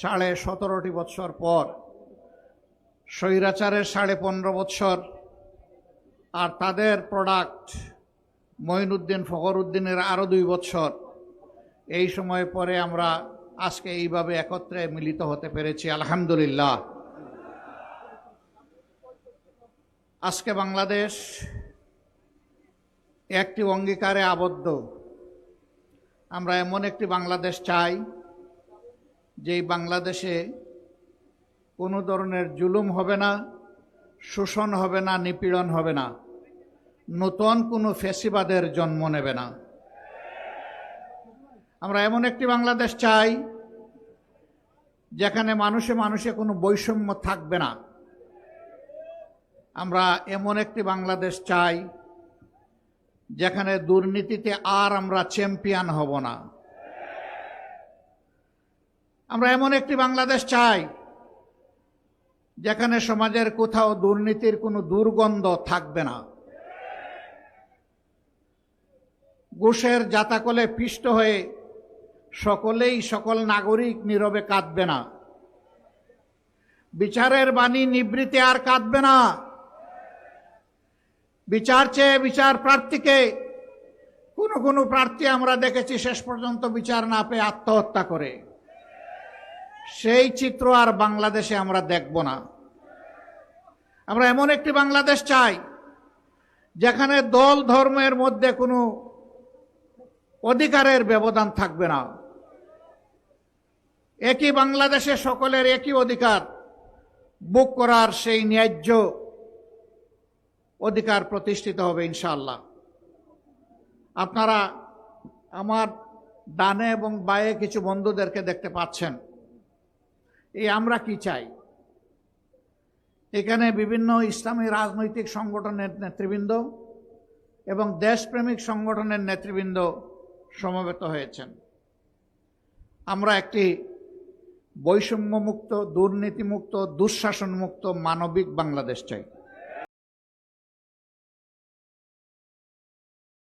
17.5 বৎসর পর, স্বৈরাচারের 15.5 বৎসর, আর তাদের প্রোডাক্ট মঈনুদ্দিন ফখরুদ্দিনের আরও 2 বৎসর, এই সময় পরে আমরা আজকে এইভাবে একত্রে মিলিত হতে পেরেছি, আলহামদুলিল্লাহ। আজকে বাংলাদেশ একটি অঙ্গীকারে আবদ্ধ। আমরা এমন একটি বাংলাদেশ চাই যেই বাংলাদেশে কোনো ধরনের জুলুম হবে না, শোষণ হবে না, নিপীড়ন হবে না, নতুন কোনো ফ্যাসিবাদের জন্ম নেবে না। আমরা এমন একটি বাংলাদেশ চাই যেখানে মানুষে মানুষে কোনো বৈষম্য থাকবে না। আমরা এমন একটি বাংলাদেশ চাই যেখানে দুর্নীতিতে আর আমরা চ্যাম্পিয়ন হব না। আমরা এমন একটি বাংলাদেশ চাই যেখানে সমাজের কোথাও দুর্নীতির কোনো দুর্গন্ধ থাকবে না। ঘুষের জাতাকলে পিষ্ট হয়ে সকল নাগরিক নীরবে কাঁদবে না। বিচারের বাণী নিবৃত্তে আর কাঁদবে না। বিচার চেয়ে বিচার প্রার্থীকে কোনো প্রার্থী আমরা দেখেছি শেষ পর্যন্ত বিচার না পেয়ে আত্মহত্যা করে। সেই চিত্র আর বাংলাদেশে আমরা দেখব না। আমরা এমন একটি বাংলাদেশ চাই যেখানে দল ধর্মের মধ্যে কোনো অধিকারের ব্যবধান থাকবে না। একই বাংলাদেশে সকলের একই অধিকার ভোগ করার সেই ন্যায্য অধিকার প্রতিষ্ঠিত হবে ইনশাআল্লাহ। আপনারা আমার ডানে এবং বায়ে কিছু বন্ধুদেরকে দেখতে পাচ্ছেন। এই আমরা কি চাই? এখানে বিভিন্ন ইসলামী রাজনৈতিক সংগঠনের নেতৃবৃন্দ এবং দেশপ্রেমিক সংগঠনের নেতৃবৃন্দ সমবেত হয়েছেন। আমরা একটি বৈষম্যমুক্ত, দুর্নীতিমুক্ত, দুঃশাসনমুক্ত মানবিক বাংলাদেশ চাই।